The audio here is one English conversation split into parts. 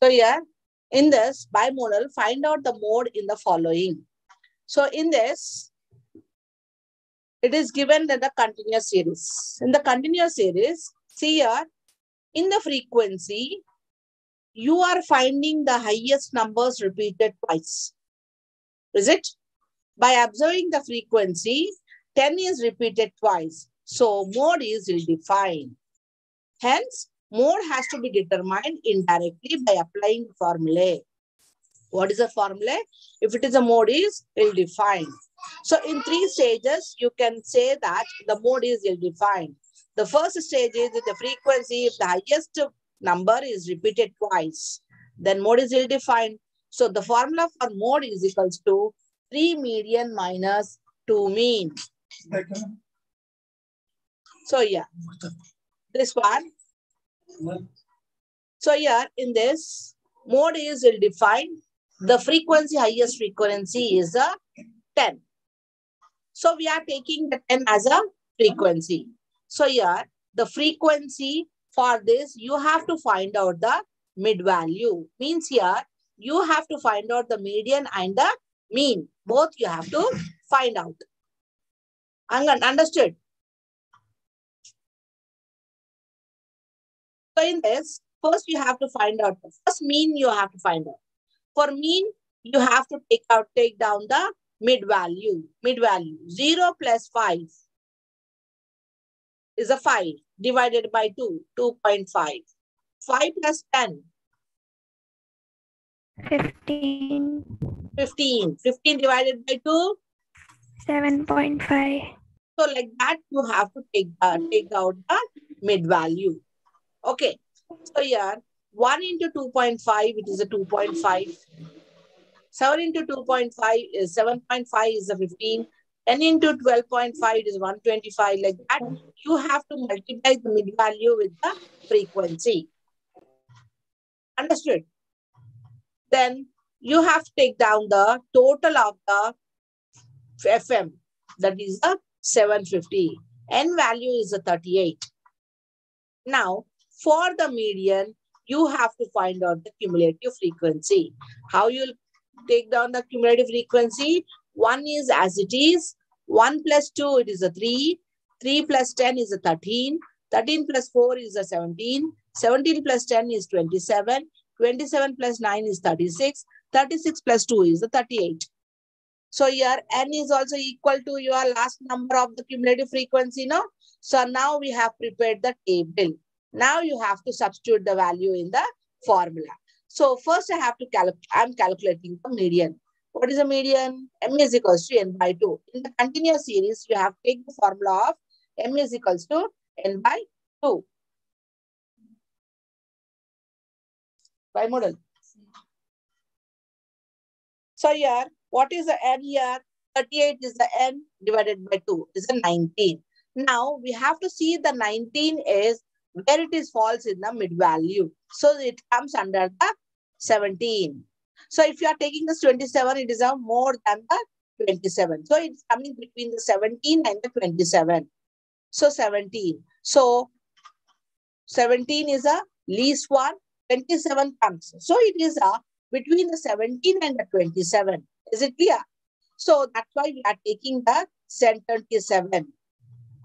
So here, in this bimodal, find out the mode in the following. So in this, it is given in the continuous series. In the continuous series, see here, in the frequency, you are finding the highest numbers repeated twice. Is it? By observing the frequency, 10 is repeated twice. So mode is ill-defined. Hence, mode has to be determined indirectly by applying the formula. What is the formula? If it is a mode is ill-defined. So in 3 stages, you can say that the mode is ill-defined. The first stage is the frequency. If the highest number is repeated twice, then mode is ill-defined. So the formula for mode is equals to 3 median minus 2 mean. So yeah, this one. So here in this, mode is ill-defined. The frequency, highest frequency is a 10. So we are taking the 10 as a frequency. So here, the frequency for this, you have to find out the mid value. Means here, you have to find out the median and the mean. Both you have to find out. Understood? So in this, first you have to find out. First mean you have to find out. For mean, you have to take down the mid value. Mid value. 0 plus 5 is a 5 divided by 2, 2.5. 5 plus 10. 15. 15. 15 divided by 2. 7.5. So like that, you have to take out the mid value. Okay. So here, 1 into 2.5, it is a 2.5. 7 into 2.5 is 7.5 is a 15. 10 into 12.5 is 125. Like that, you have to multiply the mid value with the frequency. Understood? Then you have to take down the total of the FM. That is the 750. N value is a 38. Now, for the median, you have to find out the cumulative frequency. How you'll take down the cumulative frequency? 1 is as it is. 1 plus 2, it is a 3. 3 plus 10 is a 13. 13 plus 4 is a 17. 17 plus 10 is 27. 27 plus 9 is 36. 36 plus 2 is a 38. So here N is also equal to your last number of the cumulative frequency, no? So now we have prepared the table. Now you have to substitute the value in the formula. So first I have to I'm calculating the median. What is the median? M is equals to N by 2. In the continuous series, you have to take the formula of M is equals to N by 2. Bimodal. So here, what is the N here? 38 is the N divided by 2 is a 19. Now we have to see the 19 is where it is falls in the mid value. So it comes under the 17. So if you are taking this 27, it is a more than the 27. So it's coming between the 17 and the 27. So 17. So 17 is a least one. 27 comes. So it is a between the 17 and the 27. Is it clear? So that's why we are taking the 27.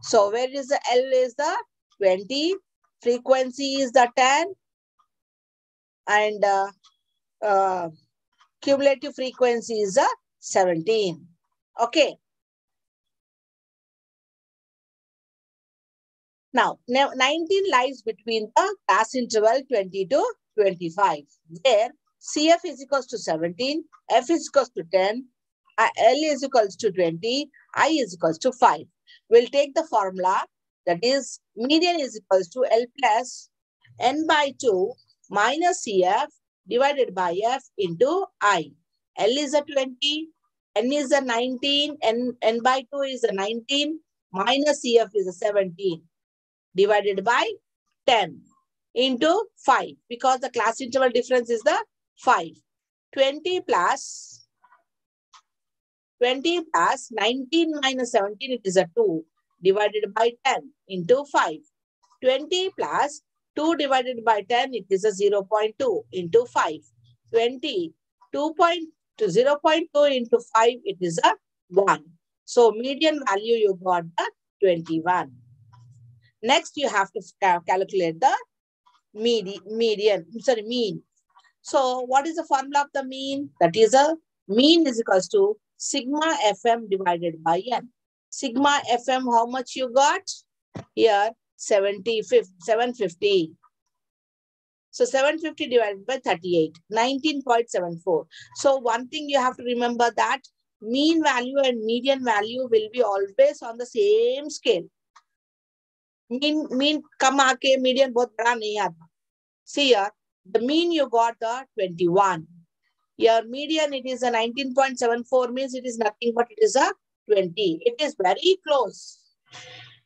So where is the L is the 20, frequency is the 10, and cumulative frequency is the 17. Okay. Now 19 lies between the class interval 20 to 25, where CF is equals to 17, F is equals to 10, L is equals to 20, I is equals to 5. We'll take the formula, that is median is equals to L plus N by 2 minus CF divided by F into I. L is a 20, N is a 19, N by 2 is a 19, minus CF is a 17, divided by 10 into 5, because the class interval difference is the 5. 20 plus 19 minus 17, it is a 2, divided by 10 into 5. 20 plus 2 divided by 10, it is a 0.2 into 5. 20. 0.2 into 5, it is a 1. So median value, you got the 21. Next, you have to calculate the mean. So what is the formula of the mean? That is a mean is equals to sigma FM divided by N. Sigma FM, how much you got? Here, 750. So 750 divided by 38, 19.74. So one thing you have to remember that mean value and median value will be always on the same scale. Mean kam aake median bahut bada nahi aata. See here, the mean you got the 21. Your median, it is a 19.74, means it is nothing but it is a 20. It is very close.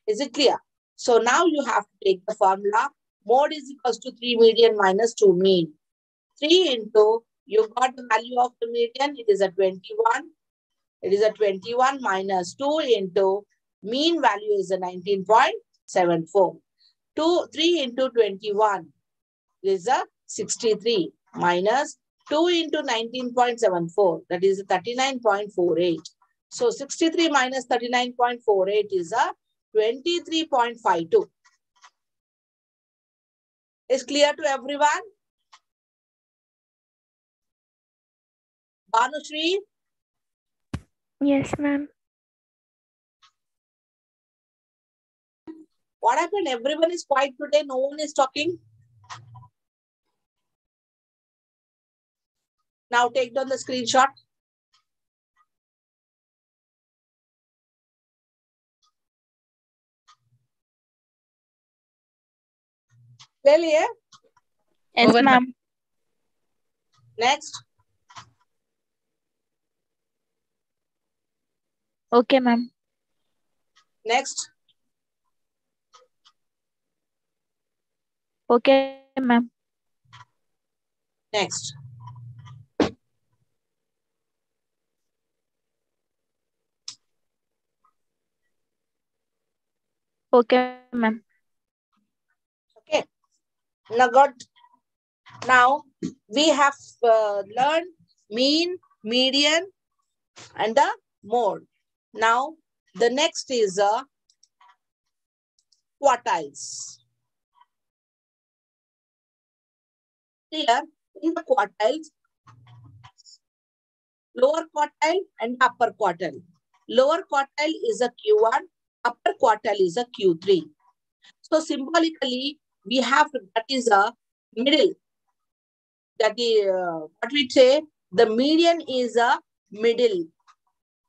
Is it clear? So now you have to take the formula. Mode is equals to 3 median minus 2 mean. 3 into, you got the value of the median, it is a 21. It is a 21 minus 2 into mean value is a 19.74. 3 into 21 is a 63 minus 2 into 19.74, that is 39.48. So 63 minus 39.48 is a 23.52. Is clear to everyone? Bhanushri? Yes, ma'am. What happened? Everyone is quiet today. No one is talking. Now take down the screenshot. Clearly, eh? Yes, ma'am. Next. Okay, ma'am. Next. Okay, ma'am. Next. Okay, ma'am. Okay. Now we have learned mean, median, and the mode. Now the next is quartiles. Here in the quartiles, lower quartile and upper quartile. Lower quartile is a Q1, upper quartile is a Q3. So symbolically, we have that is a middle. That is what we say. The median is a middle.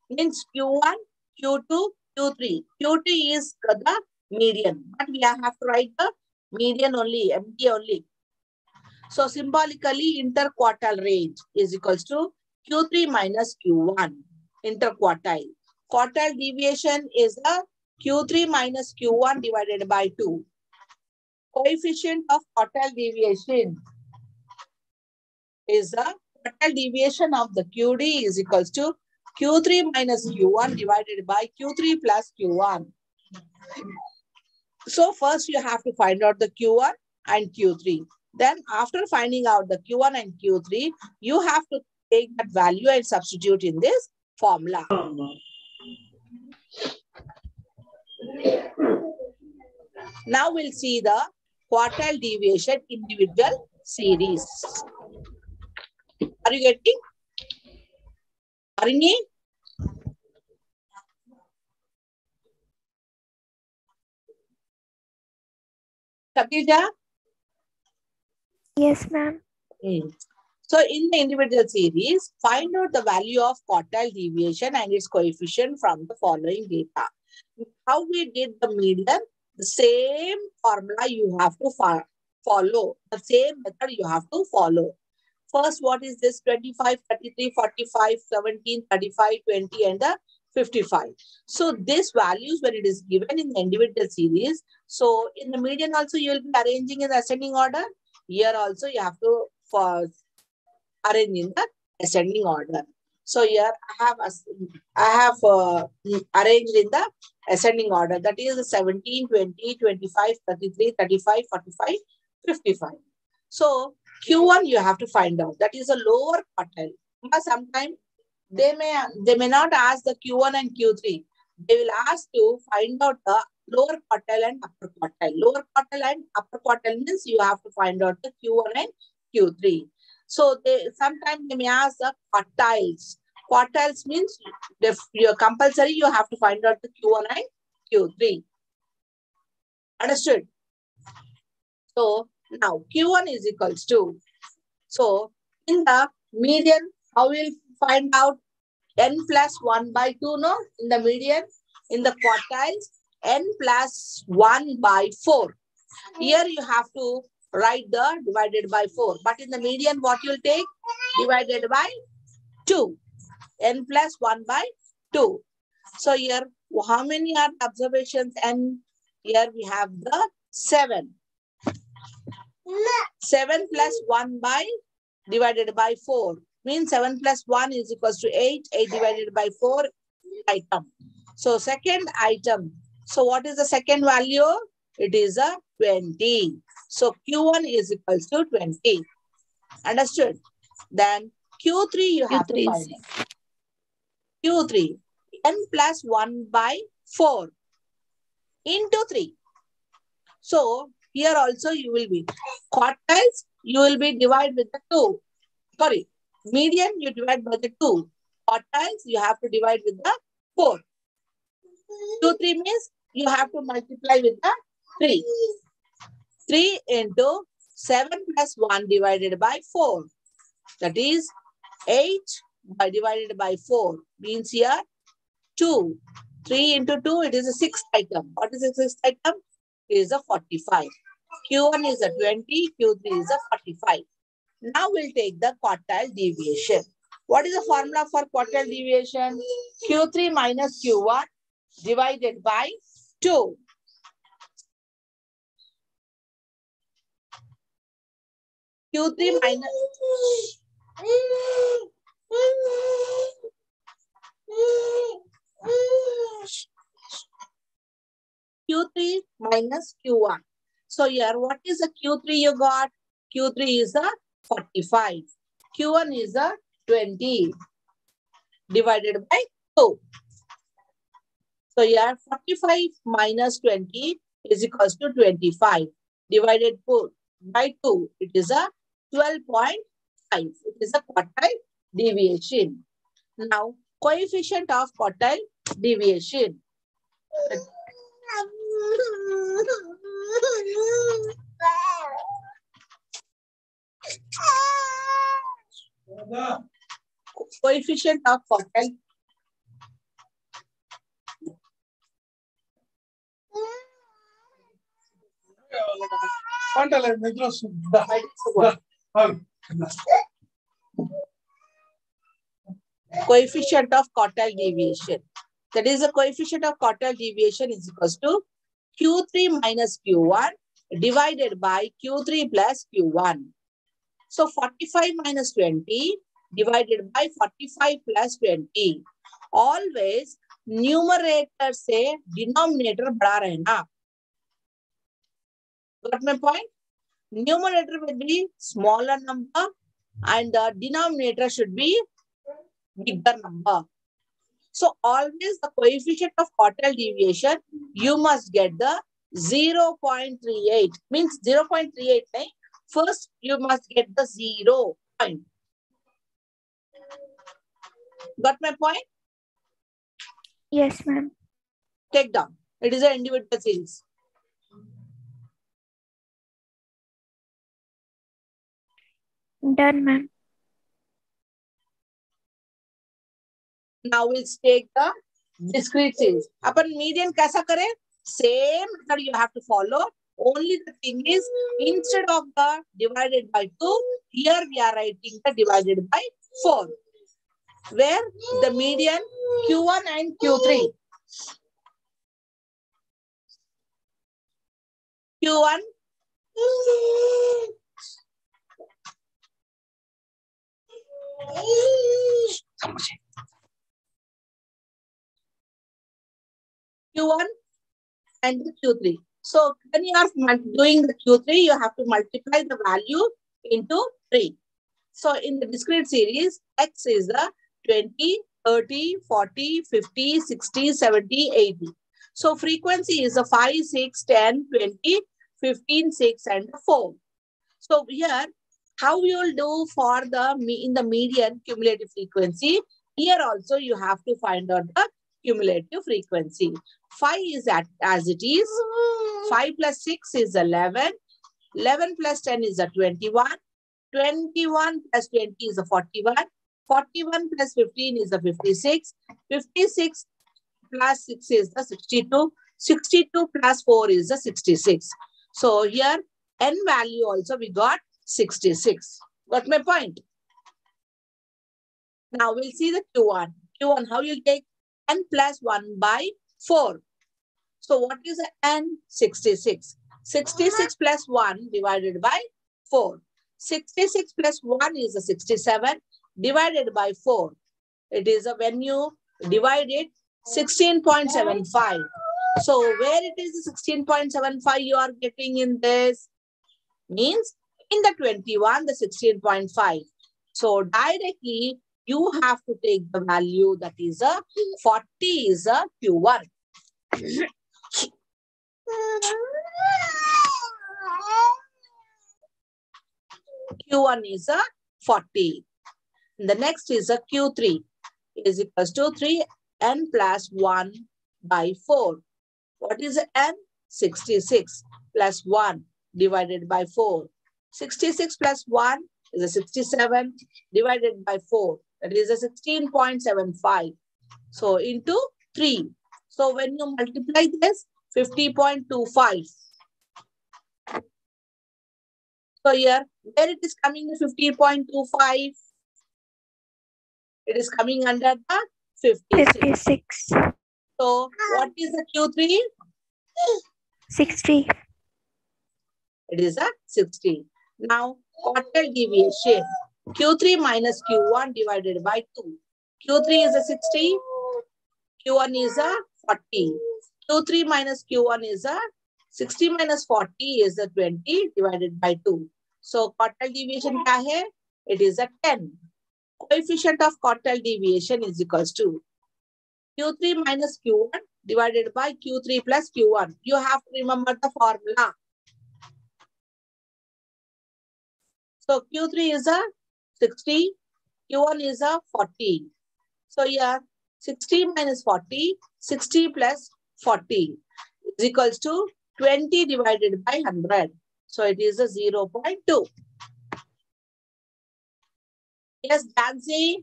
Means Q1, Q2, Q3. Q2 is the median, but we have to write the median only, MD only. So symbolically, interquartile range is equals to Q3 minus Q1, interquartile. Quartile deviation is the Q3 minus Q1 divided by 2. Coefficient of quartile deviation is the quartile deviation of the QD is equals to Q3 minus Q1 divided by Q3 plus Q1. So first you have to find out the Q1 and Q3. Then after finding out the Q1 and Q3, you have to take that value and substitute in this formula. Now we'll see the quartile deviation individual series. Are you getting? Arini? Katija? Yes, ma'am. So in the individual series, find out the value of quartile deviation and its coefficient from the following data. How we did the median, the same formula you have to follow. The same method you have to follow. First, what is this? 25, 33, 45, 17, 35, 20, and the 55. So these values, when it is given in the individual series, so in the median also you will be arranging in the ascending order. Here also you have to arrange in the ascending order. So here I have arranged in the ascending order. That is 17, 20, 25, 33, 35, 45, 55. So Q1 you have to find out. That is a lower quartile. Sometimes they may not ask the Q1 and Q3. They will ask to find out the lower quartile and upper quartile. Lower quartile and upper quartile means you have to find out the Q1 and Q3. So sometimes they may ask the quartiles. Quartiles means you're compulsory you have to find out the Q1 and Q3. Understood? So now Q1 is equals to. So in the median, how we'll find out? N plus 1 by 2, no? In the median, in the quartiles, N plus 1 by 4. Here you have to write the divided by 4. But in the median, what you'll take? Divided by 2. N plus 1 by 2. So here, how many are the observations? N, here we have the 7. 7 plus 1 by divided by 4. Means 7 plus 1 is equals to 8. 8 divided by 4 item. So second item. So what is the second value? It is a 20. So Q1 is equals to 20. Understood? Then Q3 you have to find out. Q3. N plus 1 by 4 into 3. So here also you will be quartiles. You will be divided with the 2. Sorry. Median, you divide by the 2. Quartiles, you have to divide with the 4. 2, 3 means you have to multiply with the 3. 3 into 7 plus 1 divided by 4. That is 8 divided by 4. Means here 2. 3 into 2, it is a 6th item. What is the 6th item? It is a 45. Q1 is a 20, Q3 is a 45. Now we'll take the quartile deviation. What is the formula for quartile deviation? Q3 minus Q1 divided by 2. Q3 minus... Q3 minus Q1. So here, what is the Q3 you got? Q3 is a 45. Q1 is a 20 divided by 2. So here 45 minus 20 is equals to 25 divided by 2. It is a 12.5. It is a quartile deviation. Now coefficient of quartile deviation. Coefficient of quartile. Coefficient of quartile deviation. That is the coefficient of quartile deviation is equals to Q3 minus Q1 divided by Q3 plus Q1. So 45 minus 20 divided by 45 plus 20. Always numerator से denominator बड़ा रहना. Got my point? Numerator will be smaller number and the denominator should be bigger number. So always the coefficient of quartile deviation, you must get the 0.38. Means 0.38. First, you must get the 0 point. Got my point? Yes, ma'am. Take down. It is an individual series. Done, ma'am. Now we'll take the discrete series. Upon median kaisa kare? Same method you have to follow. Only the thing is, instead of the divided by 2, here we are writing the divided by 4. Where the median Q1 and Q3. Q1 Q1 and Q3. So when you are doing the Q3, you have to multiply the value into 3. So in the discrete series, X is the 20, 30, 40, 50, 60, 70, 80. So frequency is a 5, 6, 10, 20, 15, 6 and 4. So here, how you will do for the in the median cumulative frequency? Here also you have to find out the cumulative frequency. 5 is as it is. 5 plus 6 is 11. 11 plus 10 is a 21. 21 plus 20 is a 41. 41 plus 15 is a 56. 56 plus 6 is the 62. 62 plus 4 is the 66. So here n value also we got 66. Got my point? Now we'll see the Q1. Q1, how you take n plus 1 by 4. So what is n? 66. 66 plus 1 divided by 4. 66 plus 1 is a 67 divided by 4. It is a when you divide it 16.75. So where it is 16.75 you are getting in this? Means in the 21, the 16.5. So directly you have to take the value that is a 40 is a Q1. Q1 is a 40. The next is a Q3 is equals to 3n plus 1 by 4. What is n? 66 plus 1 divided by 4. 66 plus 1 is a 67 divided by 4. That is a 16.75. So into 3. So when you multiply this, 50.25. So here, where it is coming 50.25? It is coming under the 56. So what is the Q3? 60. It is a 60. Now, quartile deviation. Q3 minus Q1 divided by 2. Q3 is a 60. Q1 is a 40. Q3 minus Q1 is a 60 minus 40 is a 20 divided by 2. So, quartile deviation क्या है? It is a 10. Coefficient of quartile deviation is equals to Q3 minus Q1 divided by Q3 plus Q1. You have to remember the formula. So Q3 is a 60, Q1 is a 40. So here 60 minus 40, 60 plus 40 is equals to 20 divided by 100. So it is a 0.2. Yes, Jansi.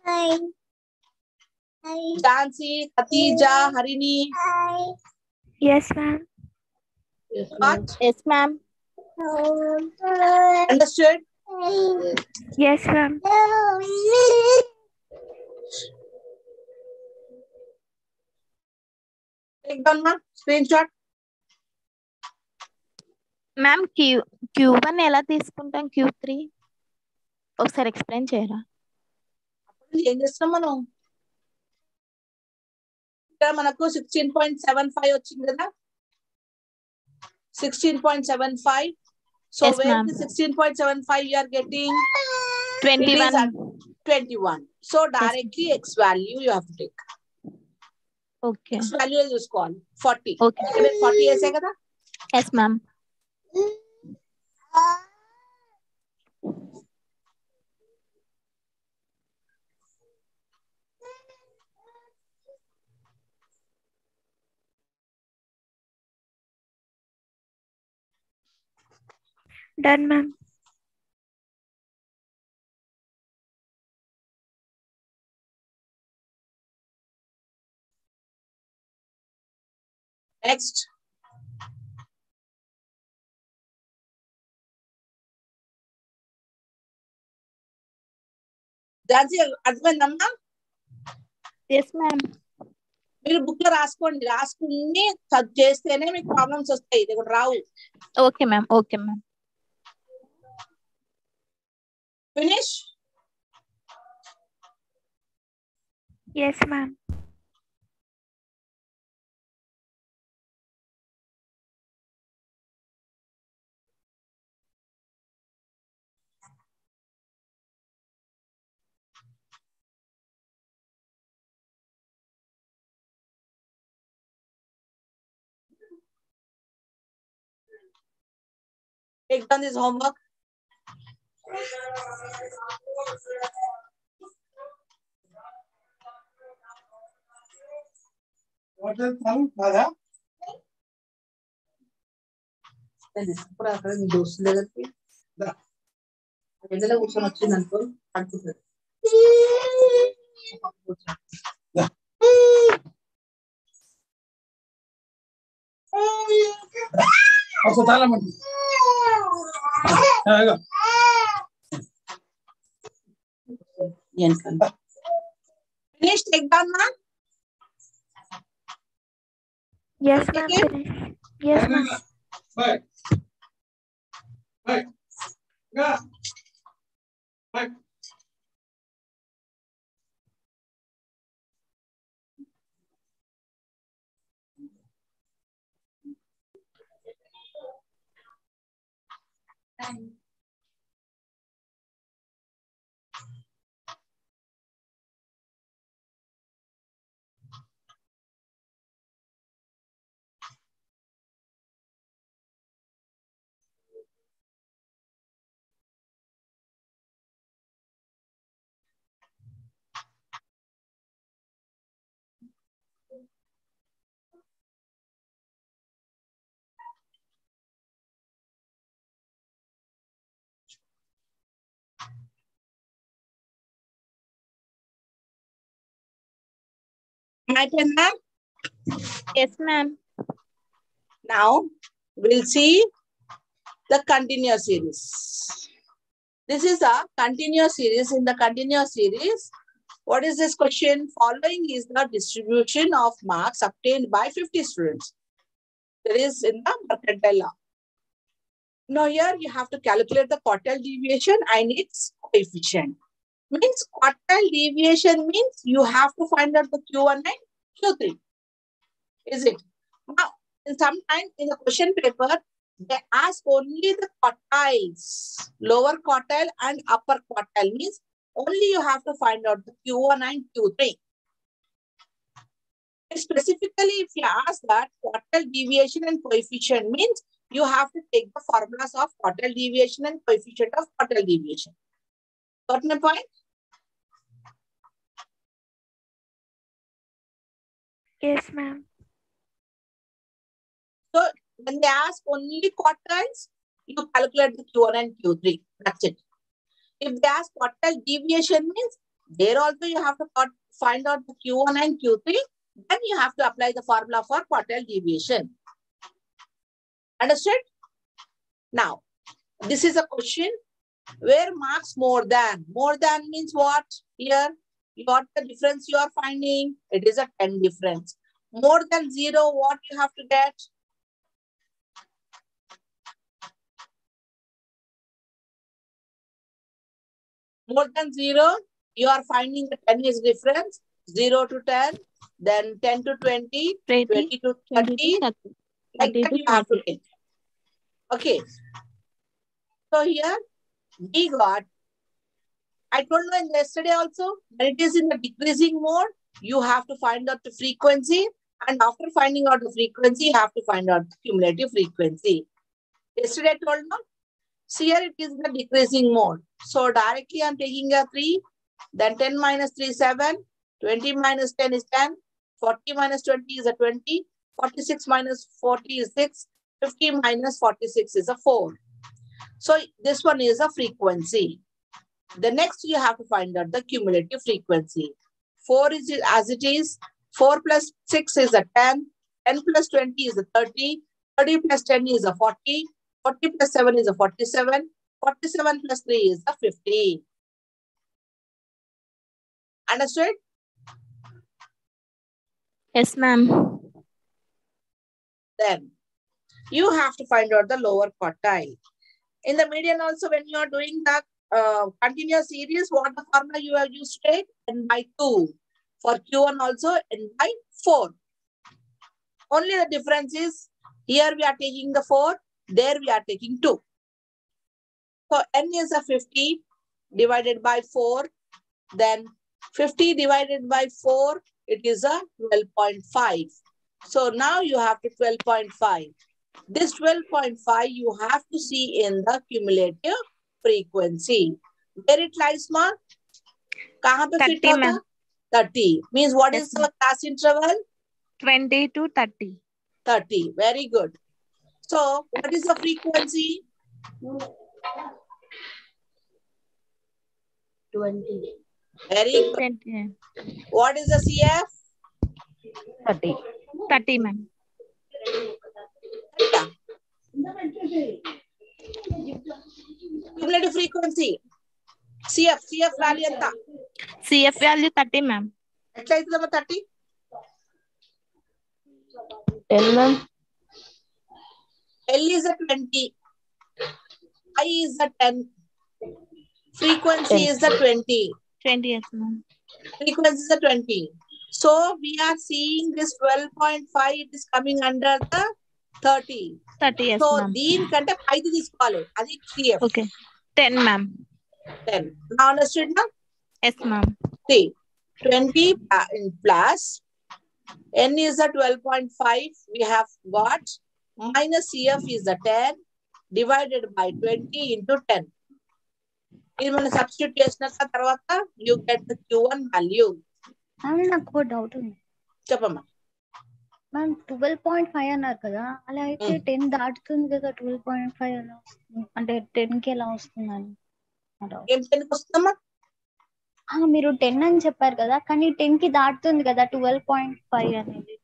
Hi. Jansi, Khatija, Harini. Hi. Yes, ma'am. What? Yes, ma'am. Understood? Yes, ma'am. Take down ma screenshot. Ma'am Q1 ఎలా తీసుకుంటాం Q3 ఒకసారి explain చేయరా? ఏం చేస్తున్నాం మనం? ఇక్కడ మనకు 16.75 వచ్చింది కదా? 16.75. So Yes, where ma'am. the 16.75 you are getting? 21. It is at 21. So directly X value you have to take. Okay. X value is called 40. Okay. 40 ऐसे కదా? Yes, ma'am. Done, ma'am. Next. Jansi, అర్థమైందమ్మా? Yes, ma'am. మీరు book లో రాసుకోండి, రాసుకుని చేస్తేనే మీకు problems వస్తాయి, లేకుంటే రావు. Okay ma'am. Okay ma'am. Finish? Yes, ma'am. Take down this homework. What is found, Radha? Also, tala man. Finish, take down, ma'am. Yes, Take ma'am. it. Finish. Yes, ma'am. Bye. Bye. Go. Bye. My turn, ma'am. Yes, ma'am. Now we'll see the continuous series. This is a continuous series. In the continuous series, what is this question? Following is the distribution of marks obtained by 50 students. That is in the mercantile law. Now here you have to calculate the quartile deviation and its coefficient. Means quartile deviation means you have to find out the Q1 and Q3. Is it? Now, sometimes in the question paper, they ask only the quartiles, lower quartile and upper quartile. Means only you have to find out the Q1 and Q3. Specifically, if you ask that quartile deviation and coefficient means you have to take the formulas of quartile deviation and coefficient of quartile deviation. Got my point? Yes, ma'am. So when they ask only quartiles, you calculate the Q1 and Q3. That's it. If they ask quartile deviation means there also you have to find out the Q1 and Q3. Then you have to apply the formula for quartile deviation. Understood? Now, this is a question where marks more than. More than means what? Here, what the difference you are finding? It is a 10 difference. More than 0, what you have to get? More than 0, you are finding the 10 is difference. 0 to 10, then 10 to 20, 20 to 30, like that you have to take. Okay. So here, we got, I told you in yesterday also, when it is in the decreasing mode, you have to find out the frequency. And after finding out the frequency, you have to find out the cumulative frequency. Yesterday I told you, see here it is in the decreasing mode. So directly I'm taking a 3, then 10 minus 3 is 7, 20 minus 10 is 10, 40 minus 20 is a 20, 46 minus 40 is 6, 50 minus 46 is a 4. So this one is a frequency. The next you have to find out the cumulative frequency. 4 is as it is, 4 plus 6 is a 10, 10 plus 20 is a 30, 30 plus 10 is a 40, 40 plus 7 is a 47, 47 plus 3 is a 50. Understood? Yes, ma'am. Then you have to find out the lower quartile. In the median also, when you are doing the continuous series, what the formula you have used to take? N by 2. For Q1 also, N by 4. Only the difference is, here we are taking the 4, there we are taking 2. So N is a 50 divided by 4. Then 50 divided by 4, it is a 12.5. So now you have to 12.5. This 12.5 you have to see in the cumulative frequency. Where it lies, ma? Kahan pe fit 30, hota? ma'am. 30. Means what Yes, is the class interval? 20 to 30. 30. Very good. So, what is the frequency? 20. Very good. 20. What is the CF? 30. 30, ma'am. Yeah. Cumulative frequency. CF value enta. CF value 30, ma'am. Etla aitadama 30? 10, ma'am. L is a 20. I is a 10. Frequency 10. is the 20. 20, yes, ma'am. Frequency is a 20. So we are seeing this 12.5, it is coming under the 30. 30, yes, So ma'am. దీనికంటే పైది తీసుకోవాలి. అది CF. Okay. 10, ma'am. 10. Now understood now? Yes, ma'am. See, 20 plus N is the 12.5. We have got minus CF is the 10 divided by 20 into 10. ఇది మనం substitute చేసిన తర్వాత you get the Q1 value. నాకు doubt ఉంది. చెప్పమ్మా. మ్యామ్ 12.5 అన్నారు కదా, అలా అయితే 10 దాటుతుంది కదా. 12.5 ఎలా వస్తుంది అంటే 10 కి ఎలా వస్తుందని ఏం 10 కి వస్తుందమ్మా? మీరు 10 అని చెప్పారు కదా, కానీ 10 కి దాటుతుంది కదా 12.5 అనేది.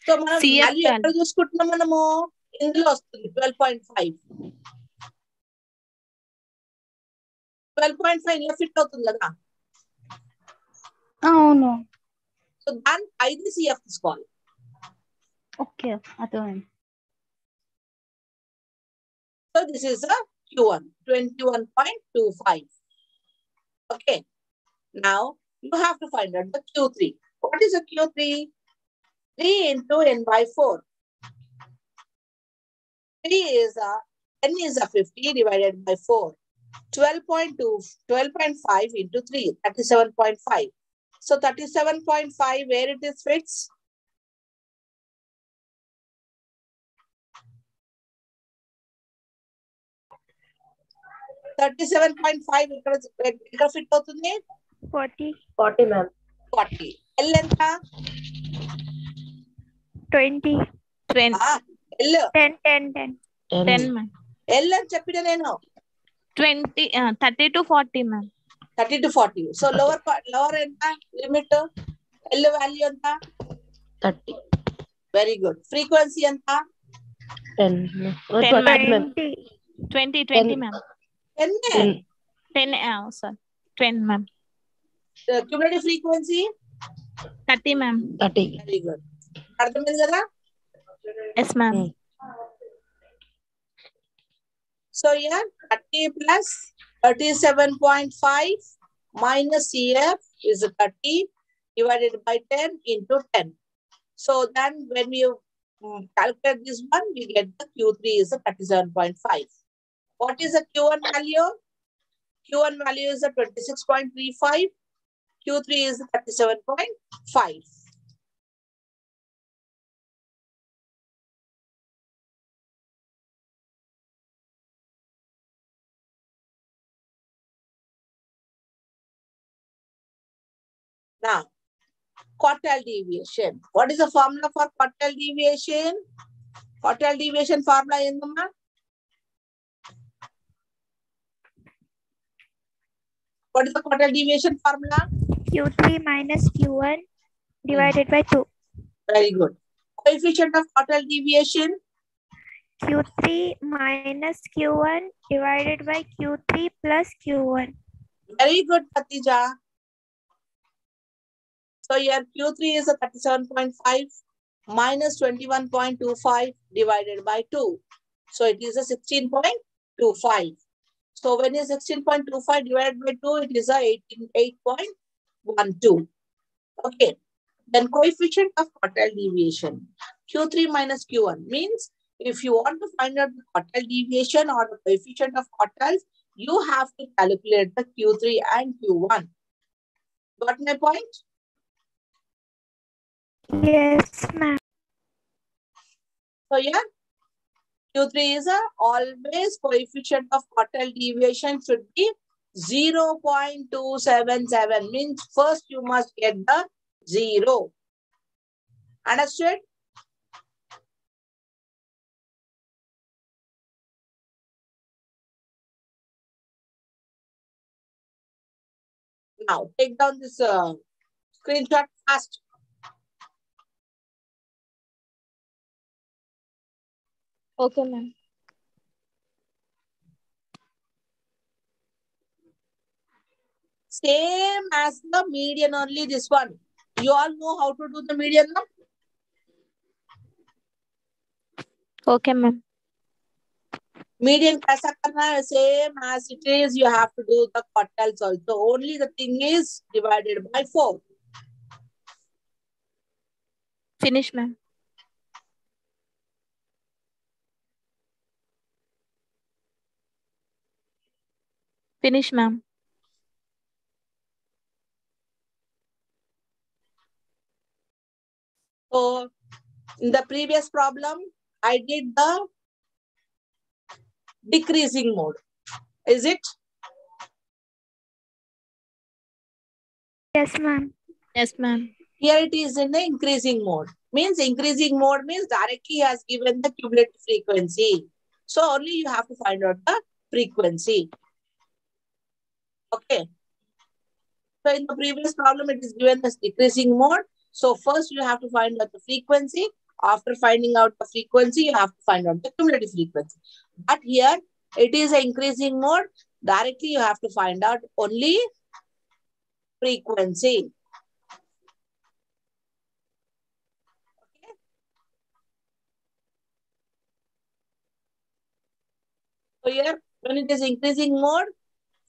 సో మనం వాల్యూ ఎక్కడ చూసుకుంటున్నాం మనము? ఇందులో వస్తుంది 12.5. 12.5 ఇందులో ఫిట్ అవుతుంది కదా. అవును. సో దాని 5 CF తీసుకోవాలి. ఓకే, అర్థమైంది. So this is a Q1, 21.25. Okay. Now you have to find out the Q3. What is a Q3? 3 into N by 4. 3 is a, N is a 50 divided by 4. 12.5 into 3, 37.5. So 37.5, where it is fixed? $37.5 ఇక్కడ fit అవుతుంది. 40 ma'am. 40. L ఎంత? 20. 20. L. 10, ma'am. L అని చెప్పిన నేను. 20, 30 to 40, ma'am. 30 to 40. So lower ఎంత? Limit. L value ఎంత? 30. Very good. Frequency ఎంత? 10. 20, ma'am. 10. 10, sorry. 10, ma'am. Cumulative frequency? 30, ma'am. 30. Very good. అర్థమైంది కదా? Yes, ma'am. So here 30 plus 37.5 minus CF is 30 divided by 10 into 10. So then when you calculate this one, we get the Q3 is 37.5. What is the Q1 value? Q1 value is 26.35. Q3 is 37.5. Now, quartile deviation. What is the formula for quartile deviation? Quartile deviation formula endumma? What is the quartile deviation formula? Q3 minus Q1 divided by 2. Very good. Coefficient of quartile deviation? Q3 minus Q1 divided by Q3 plus Q1. Very good, Khatija. So here Q3 is 37.5 minus 21.25 divided by 2. So it is 16.25. So when is 16.25 divided by 2, it is 8.12. Okay. Then coefficient of quartile deviation. Q3 minus Q1 means if you want to find out the quartile deviation or the coefficient of quartiles, you have to calculate the Q3 and Q1. Got my point? Yes, ma'am. So here Q3 is always coefficient of quartile deviation should be 0.277. Means first you must get the 0. Understood? Now take down this screenshot fast. Okay, ma'am. Same as the median, only this one. You all know how to do the median now? Okay, ma'am. Median kaisa karna hai? Same as it is, you have to do the quartiles also. Only the thing is divided by 4. Finish, ma'am. Finish, ma'am. So in the previous problem, I did the decreasing mode. Is it? Yes, ma'am. Yes, ma'am. Here it is in the increasing mode. Means increasing mode means directly he has given the cumulative frequency. So only you have to find out the frequency. Okay. So in the previous problem, it is given as decreasing mode. So first you have to find out the frequency. After finding out the frequency, you have to find out the cumulative frequency. But here it is an increasing mode. Directly you have to find out only frequency. Okay. So here when it is increasing mode,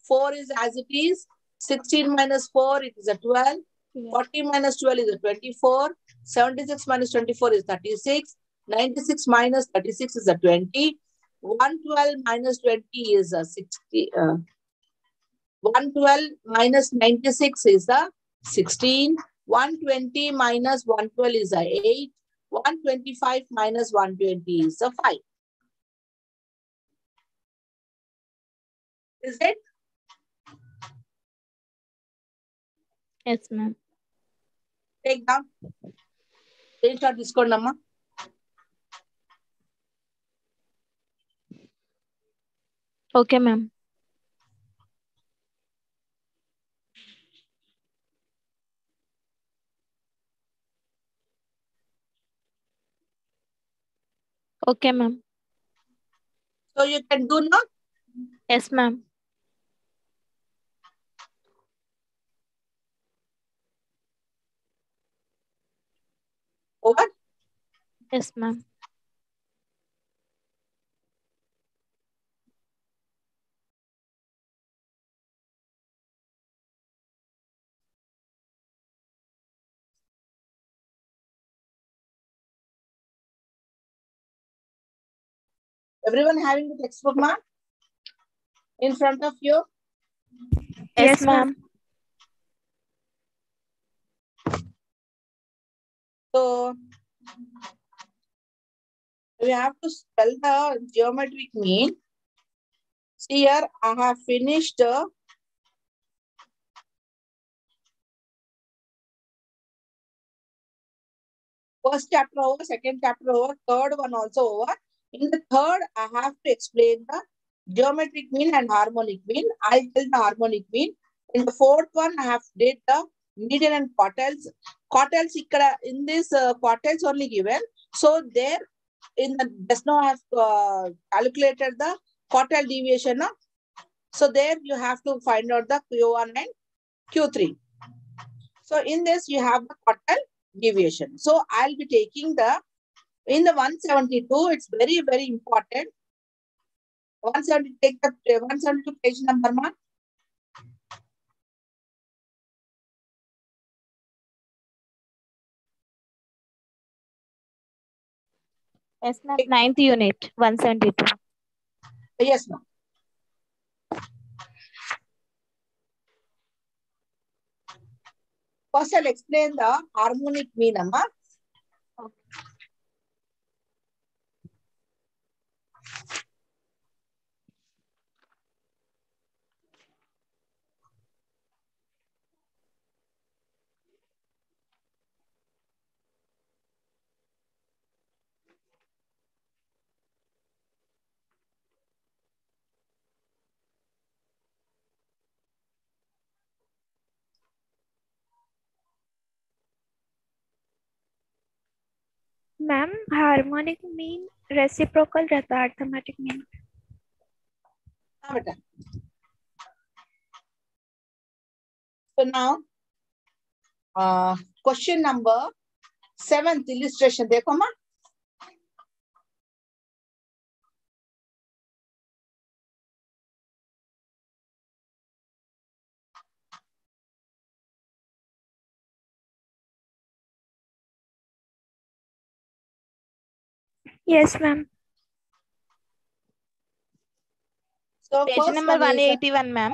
4 is as it is. 16 minus 4, it is a 12. Yes. 40 minus 12 is a 24. 76 minus 24 is 36. 96 minus 36 is a 20. 112 minus 20 is a 60. 112 minus 96 is a 16. 120 minus 112 is a 8. 125 minus 120 is a 5. Is it? Yes, ma'am. Take down. Screenshot తీసుకోండి అమ్మా. Okay, ma'am. Okay, ma'am. So you can do now. Yes, ma'am. Over. Yes, ma'am. Everyone having the textbook, ma? In front of you? Yes, ma'am. So, we have to spell the geometric mean. See here, I have finished first chapter over, second chapter over, third one also over. In the third, I have to explain the geometric mean and harmonic mean. I'll tell the harmonic mean. In the fourth one, I have did the median and quartiles. Quartiles in this quartiles only given. So there in the just now I have calculated the quartile deviation. No? So there you have to find out the Q1 and Q3. So in this you have the quartile deviation. So I'll be taking the in the 172. It's very very important. 170 take the 172 page number, ma. Yes, ma'am. 9th unit, 172. Yes, ma'am. First, I'll explain the harmonic mean, amma. Okay. Ma'am harmonic mean reciprocal रहता है, arithmetic mean. हाँ बेटा। So now, question number 7th illustration देखो माँ। Yes ma'am. So Page first number one is 181, ma'am.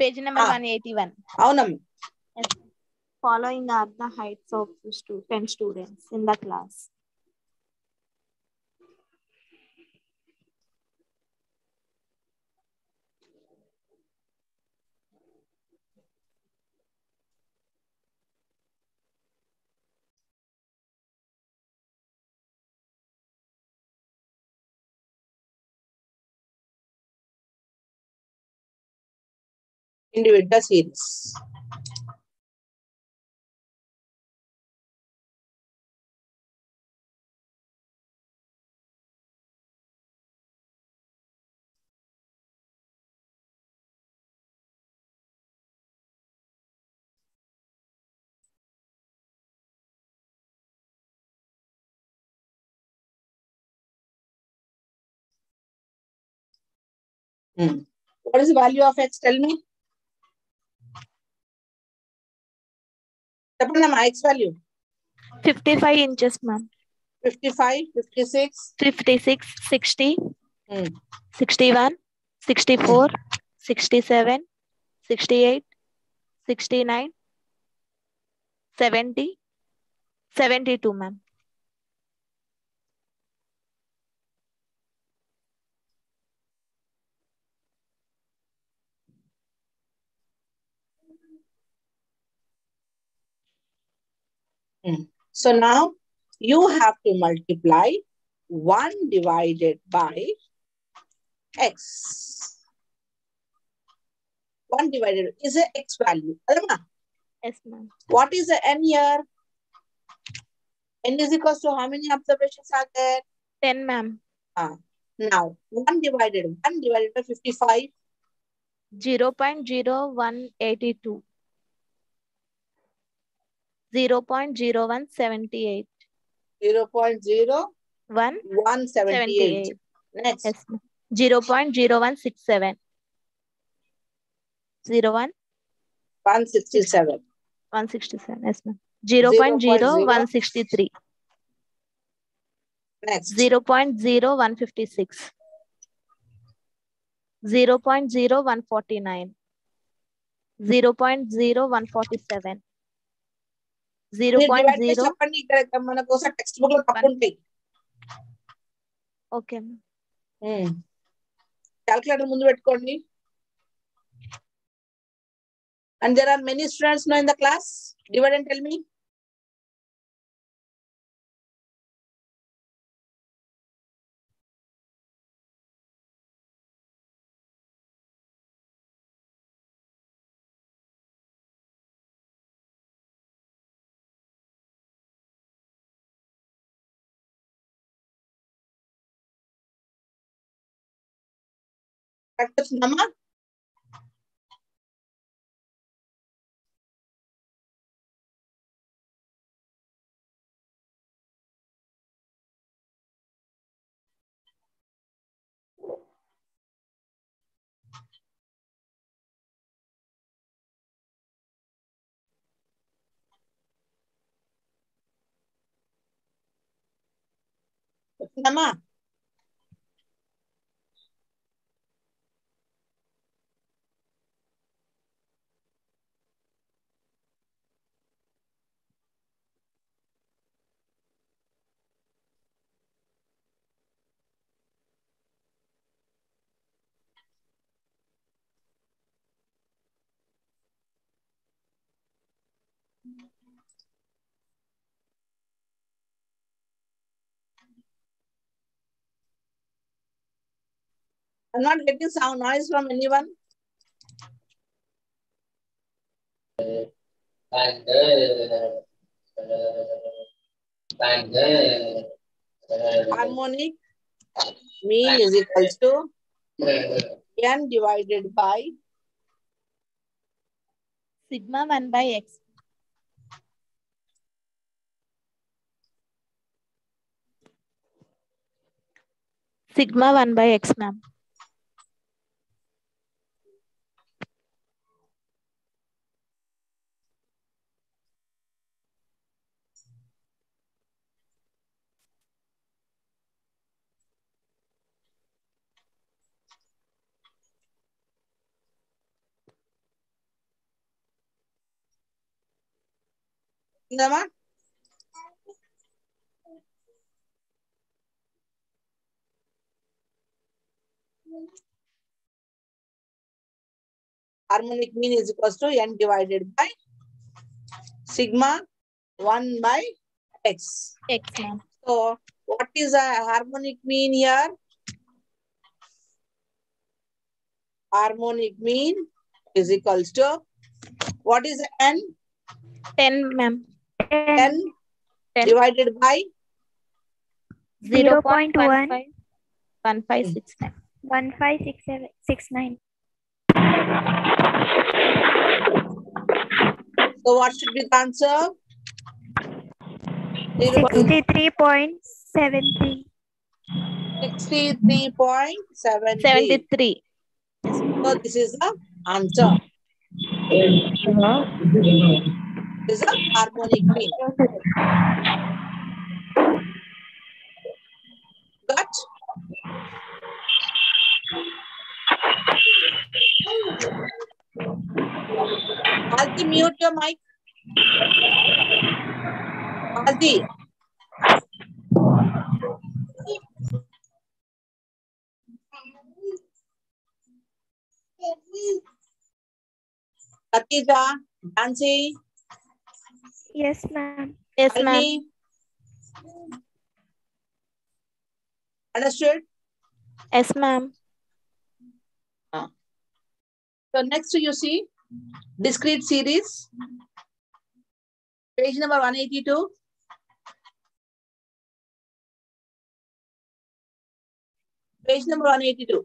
Page number 181. అవునమ్మ. Yes. Following are the heights of 10 students in the class. Individual series. What is the value of x? Tell me. X value. 55 inches, ma'am. 55, 56. 56, 60, Hmm. 61, 64, 67, 68, 69, 70, 72, ma'am. So now you have to multiply 1 divided by x. 1 divided is a x value. Yes, ma'am. What is the n here? N is equals to how many observations are there? 10, ma'am. Now 1 divided by 55. 0.0182. 0.0178. 0.0178. Next. Yes, ma'am. 0.0167. 167. 167. Yes, ma'am. 0.0163. Next. 0.0156. 0.0149. 0.0147. 0.0. చెప్పండి ఇక్కడ మన కోసం text book లో తప్పు ఉంటాయి. Okay. Calculator ముందు పెట్టుకోండి. And there are many students now in the class. Divide and tell me. Practice Nama. Nama. I'm not getting sound noise from anyone. Harmonic mean is equals to n divided by Sigma 1 by x. Sigma 1 by x, ma'am. Indama? Harmonic mean is equals to n divided by sigma 1 by x. X, ma'am. So what is a harmonic mean here? Harmonic mean is equals to what is n? 10, ma'am. 10 10. divided by 0.1 1569. 156769. so what should be the answer? 63.73. 63.73. 73. So this is the answer. This is a harmonic mean. Got? Alti, mute your mic. Alti. Katija, Nancy, Yes, ma'am. Yes, ma'am. Almi. Understood? Yes, ma'am. So next you see discrete series. Page number 182. Page number 182.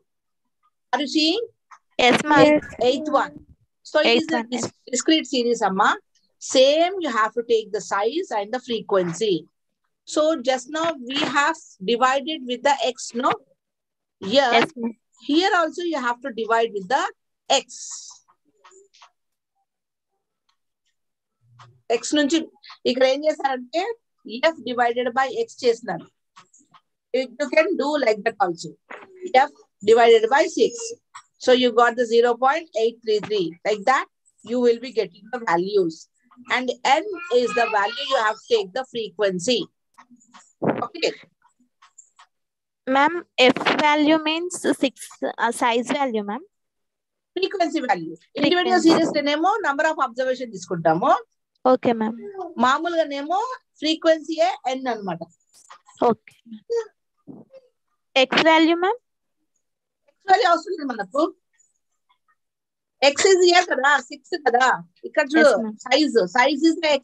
Are you seeing? Yes, ma'am. Yes. Eighth one. So it is Eighth a one, yes. discrete series, Amma. Same, you have to take the size and the frequency. So just now we have divided with the x, no? Here, Yes, ma'am. here also you have to divide with the x. X నుంచి ఇక్కడ ఏం చేశారంటే f divided by x చేసినారు. You can do like that also. F divided by 6. So you got the 0.833. Like that, you will be getting the values. And n is the value you have to take the frequency. Okay. Ma'am, F value means 6 size value, ma'am. Frequency value. Individual series నేమో number of observation తీసుకుంటాము. Okay, ma'am. మామూలుగానేమో frequency n అన్నమాట. Okay. X value, ma'am. X value అవసరం లేదు మనకు. X is here కదా 6 కదా ఇక్కడ చూడు size is the x.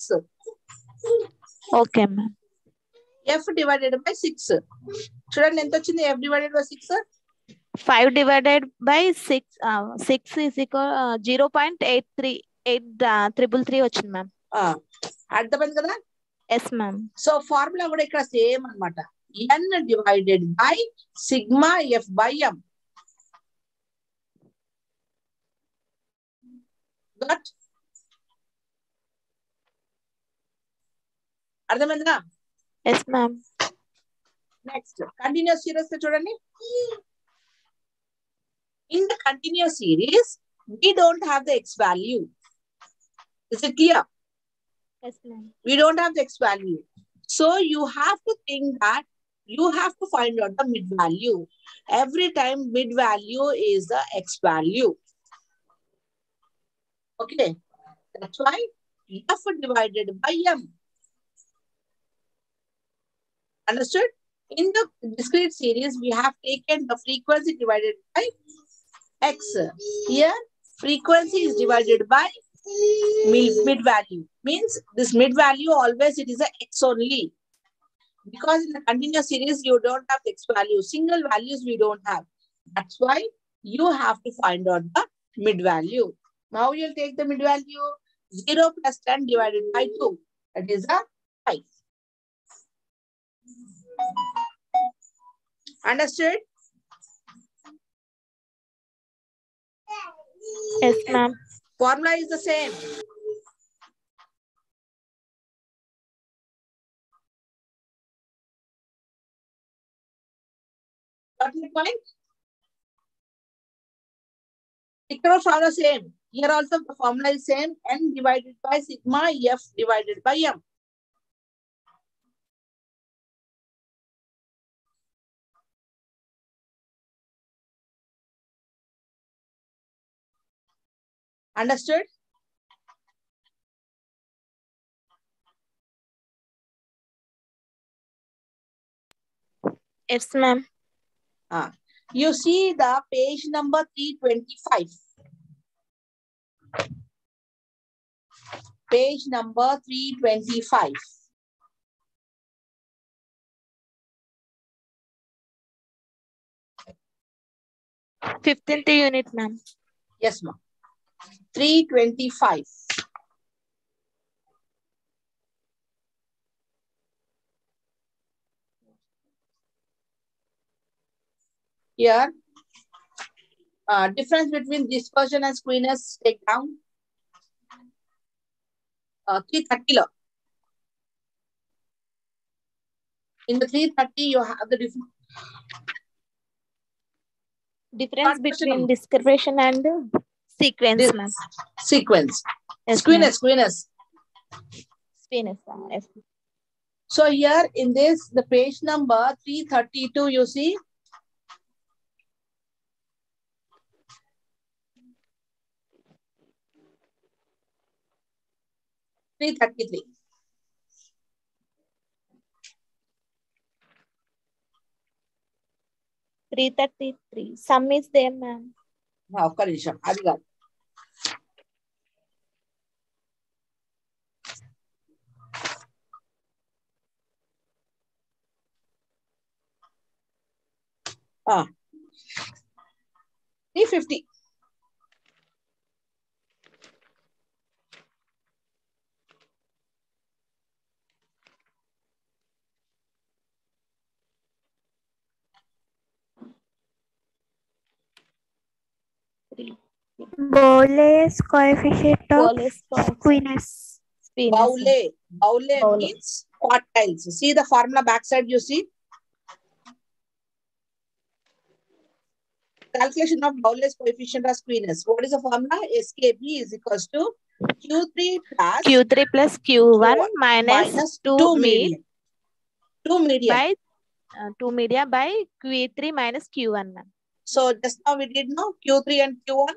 Okay, ma'am. F divided by 6. చూడండి ఎంత వచ్చింది F divided by 6? 5 divided by 6. 6 is equal 0.83833 వచ్చింది, ma'am. అర్థమైంది కదా? Yes, ma'am. సో ఫార్ములా కూడా ఇక్కడ సేమ్ అన్నమాట. n divided by sigma f by m. Got? అర్థమైందా? Yes, ma'am. Next continuous series చూడండి. In the continuous series, we don't have the x value. Is it clear? Yes, ma'am. We don't have the x value. So you have to think that you have to find out the mid value. Every time mid value is the x value. Okay. That's why f divided by m. Understood? In the discrete series, we have taken the frequency divided by x. Here, frequency is divided by mid value. Means this mid value always it is a x only. Because in the continuous series, you don't have x values. Single values we don't have. That's why you have to find out the mid value. Now you'll take the mid value. 0 plus 10 divided by 2. That is a 5. Understood? Yes, ma'am. Formula is the same. Got the point? Picture formula same. Here also the formula is same. N divided by sigma F divided by M. Understood? Yes, ma'am. You see the page number 325. Page number 325. Fifteenth unit, ma'am. Yes, ma'am. 325. Here, difference between dispersion and squeakiness, take down. 330. In the 330, you have the difference. Difference between discrimination and sequence, ma'am. Sequence. Yes, Squeakiness, squeakiness. Squeakiness, yes. So here in this, the page number 332, you see. Three 333. Sum is there, ma'am. ఒక్క నిమిషం అది కాదు. Ah. 350. Bowley's coefficient of squeakiness. Bowley means quartiles. See the formula backside, you see. Calculation of Bowley's coefficient of squeakiness. What is the formula? SKB is equals to Q3 plus Q1 minus 2 median. 2 median. By 2 media by Q3 minus Q1, ma'am. So just now we did know Q3 and Q1.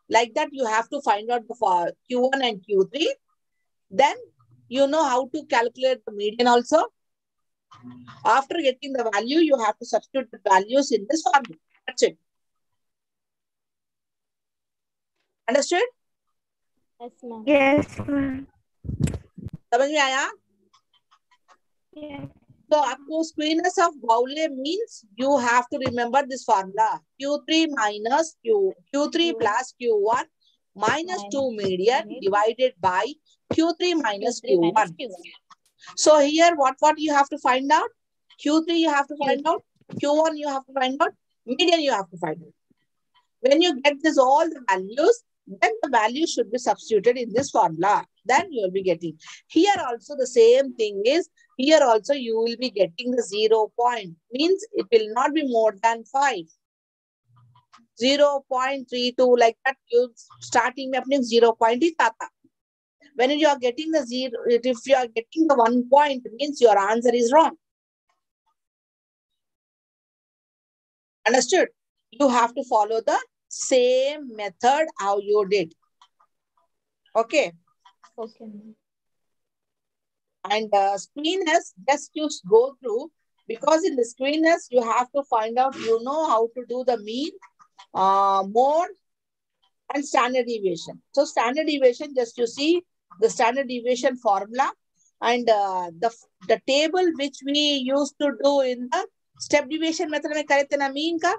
Like that, you have to find out the Q1 and Q3. Then you know how to calculate the median also. After getting the value, you have to substitute the values in this formula. That's it. Understood? Yes, ma'am. Yes, ma'am. समझ में आया? Yes. So, आपको squeakiness of Bowley means you have to remember this formula. Q3 minus Q3 plus Q1 minus 2 median divided by Q3 minus Q1. So here, what you have to find out? Q3 you have to find out. Q1 you have to find out. Median you have to find out. When you get this all the values, then the value should be substituted in this formula. Then you will be getting. Here also the same thing is, here also you will be getting the 0 point. Means it will not be more than 5. 0.32 like that. You starting with 0 point is tata. When you are getting the 0, if you are getting the 1 point, means your answer is wrong. Understood? You have to follow the same method how you did. Okay. Okay. And screeners, just you go through, because in the screeners, you have to find out, you know how to do the mean, mode, and standard deviation. So standard deviation, just you see the standard deviation formula. And the table which we used to do in the step deviation method में करे थे ना mean का.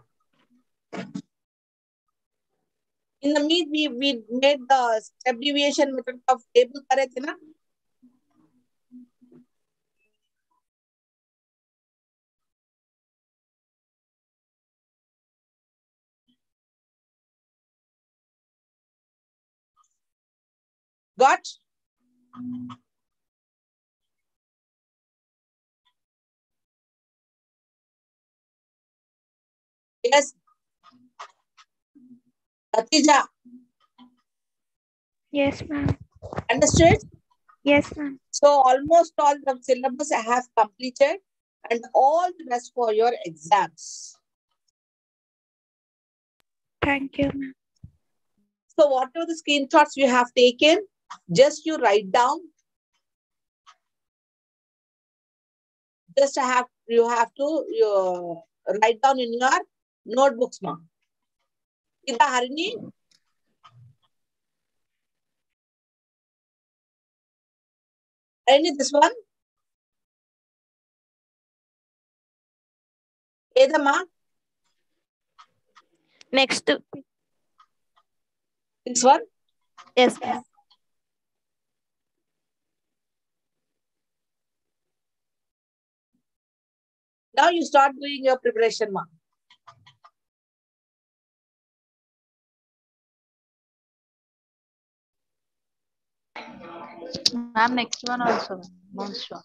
In the mean we made the step deviation method of table करे थे ना. Got? Yes. Katija, Yes, ma'am. understood? Yes, ma'am. So almost all the syllabus I have completed and all the best for your exams. Thank you, ma'am. So whatever the screenshots you have taken, just you write down. Just you have to write down in your notebooks now. Ida Harini? Harini, this one? Edama? Next. This one? Yes, ma'am. Now you start doing your preparation, ma. Ma'am, next one also. Not sure.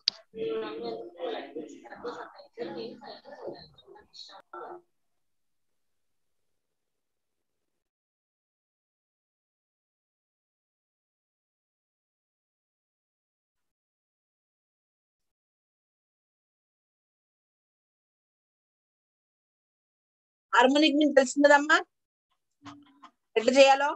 Harmonic మీకు తెలిసింది కదమ్మా ఎట్లా చేయాలో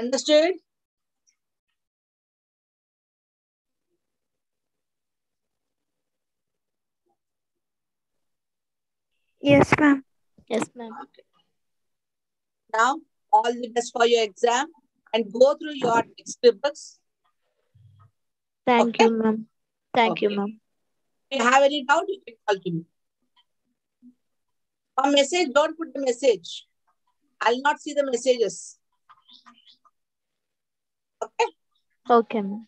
understood Yes, ma'am. Yes, ma'am. now all the best for your exam and go through your textbooks. Thank Okay. you, ma'am. Thank you, Okay. ma'am. If you have any doubt, you can call to me. A message, don't put the message. I'll not see the messages. Okay. Okay, ma'am.